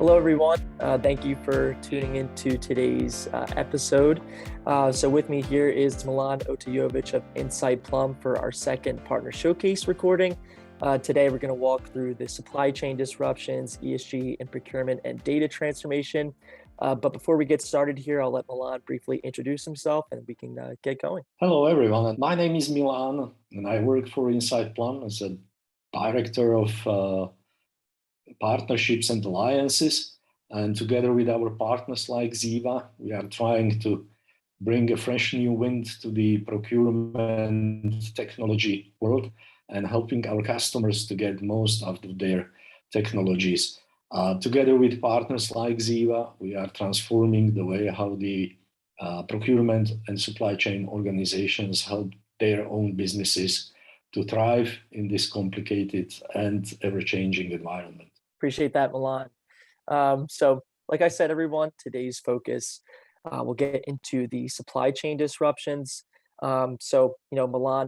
Hello, everyone. Thank you for tuning into today's episode. So with me here is Milan Otajovic of Insight Plum for our second partner showcase recording. Today, we're going to walk through the supply chain disruptions, ESG and procurement and data transformation. But before we get started here, I'll let Milan briefly introduce himself and we can get going. Hello, everyone. My name is Milan and I work for Insight Plum as a director of partnerships and alliances. And together with our partners like Xeeva, we are trying to bring a fresh new wind to the procurement technology world and helping our customers to get most out of their technologies. Together with partners like Xeeva, we are transforming the way how the procurement and supply chain organizations help their own businesses to thrive in this complicated and ever-changing environment. Appreciate that, Milan. So like I said, everyone, today's focus, we'll get into the supply chain disruptions. Milan,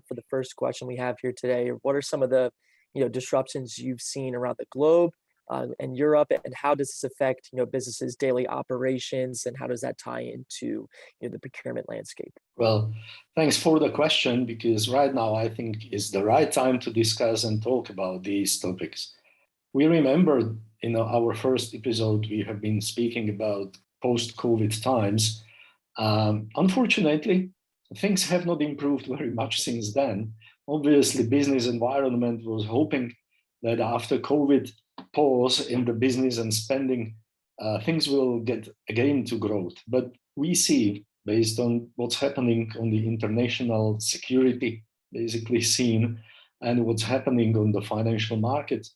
for the first question we have here today, what are some of the, disruptions you've seen around the globe and Europe, and how does this affect, businesses' daily operations, and how does that tie into, the procurement landscape? Well, thanks for the question, because right now I think is the right time to discuss and talk about these topics. We remember in our first episode, we have been speaking about post-COVID times. Unfortunately, things have not improved very much since then. Obviously, business environment was hoping that after COVID pause in the business and spending, things will get again to growth. But we see, based on what's happening on the international security basically scene and what's happening on the financial markets,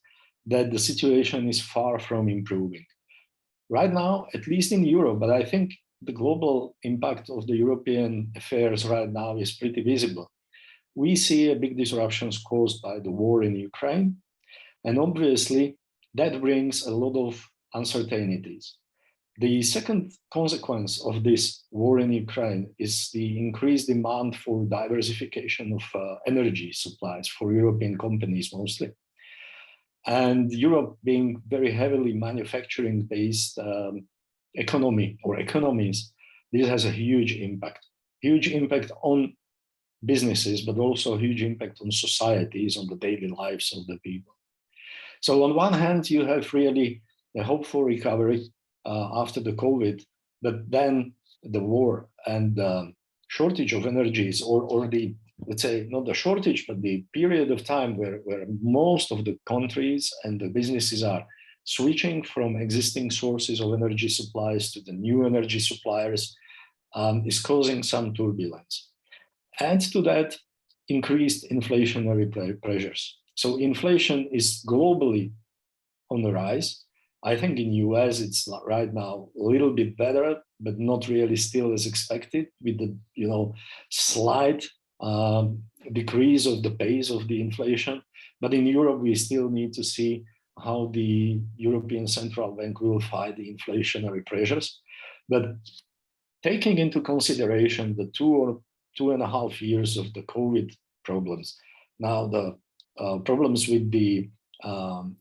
that the situation is far from improving. Right now, at least in Europe, but I think the global impact of the European affairs right now is pretty visible. We see a big disruptions caused by the war in Ukraine, and obviously that brings a lot of uncertainties. The second consequence of this war in Ukraine is the increased demand for diversification of energy supplies for European companies mostly. And Europe being very heavily manufacturing-based economy or economies, this has a huge impact on businesses, but also a huge impact on societies, on the daily lives of the people. So on one hand, you have really a hope for recovery after the COVID, but then the war and the shortage of energies or the, let's say, not the shortage, but the period of time where most of the countries and the businesses are switching from existing sources of energy supplies to the new energy suppliers is causing some turbulence. Add to that increased inflationary pressures. So inflation is globally on the rise. I think in US it's right now a little bit better, but not really still as expected, with the slight decrease of the pace of the inflation. But in Europe, we still need to see how the European Central Bank will fight the inflationary pressures. But taking into consideration the 2.5 years of the COVID problems, now the problems with the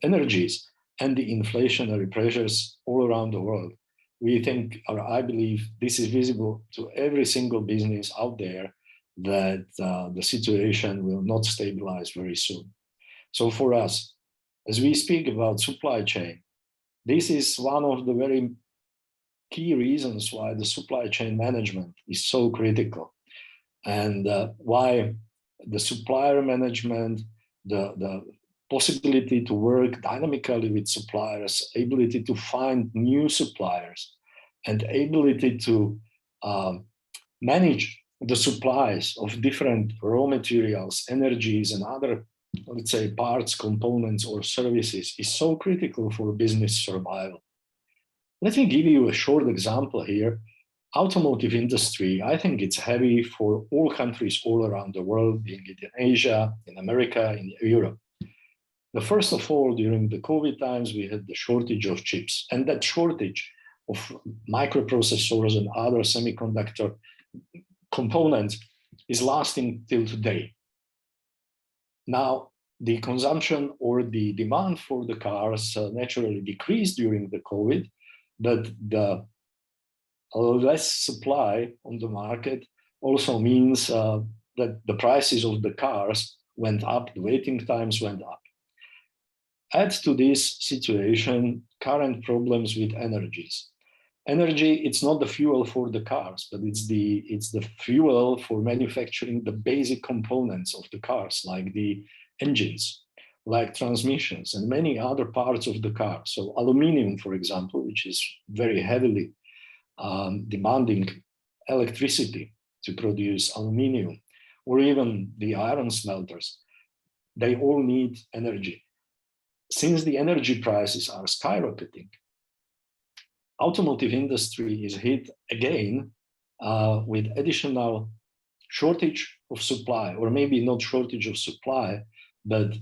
energies and the inflationary pressures all around the world, we think, or I believe, this is visible to every single business out there, that the situation will not stabilize very soon. So for us, as we speak about supply chain, this is one of the very key reasons why the supply chain management is so critical, and why the supplier management, the possibility to work dynamically with suppliers, ability to find new suppliers, and ability to manage the supplies of different raw materials, energies, and other, let's say, parts, components, or services is so critical for business survival. Let me give you a short example here. Automotive industry, I think it's heavy for all countries all around the world, being it in Asia, in America, in Europe. The first of all, during the COVID times, we had the shortage of chips, and that shortage of microprocessors and other semiconductor components is lasting till today. Now, the consumption or the demand for the cars naturally decreased during the COVID, but the less supply on the market also means that the prices of the cars went up, the waiting times went up. Add to this situation current problems with energies. Energy, it's not the fuel for the cars, but it's the fuel for manufacturing the basic components of the cars, like the engines, like transmissions, and many other parts of the car. So aluminum, for example, which is very heavily demanding electricity to produce aluminum, or even the iron smelters, they all need energy. Since the energy prices are skyrocketing, automotive industry is hit again with additional shortage of supply, or maybe not shortage of supply, but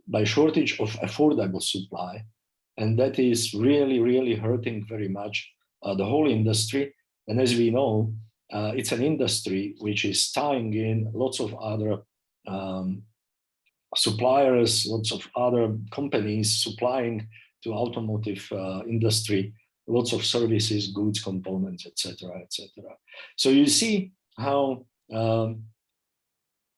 by shortage of affordable supply. And that is really, really hurting very much the whole industry. And as we know, it's an industry which is tying in lots of other suppliers, lots of other companies supplying to automotive industry, lots of services, goods, components, etc., etc. So you see how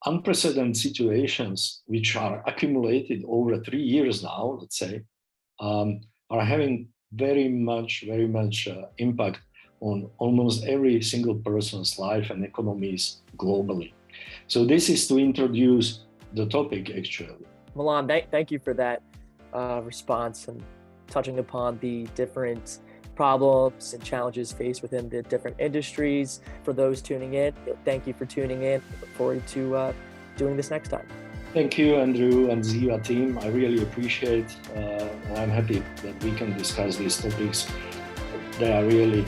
unprecedented situations, which are accumulated over 3 years now, let's say, are having very much impact on almost every single person's life and economies globally. So this is to introduce the topic, actually. Milan, thank you for that response and touching upon the different problems and challenges faced within the different industries. For those tuning in, thank you for tuning in. Look forward to doing this next time. Thank you, Andrew and Xeeva team. I really appreciate and I'm happy that we can discuss these topics. They are really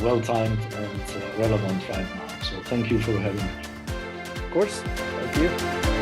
well-timed and relevant right now. So thank you for having me. Of course. Thank you.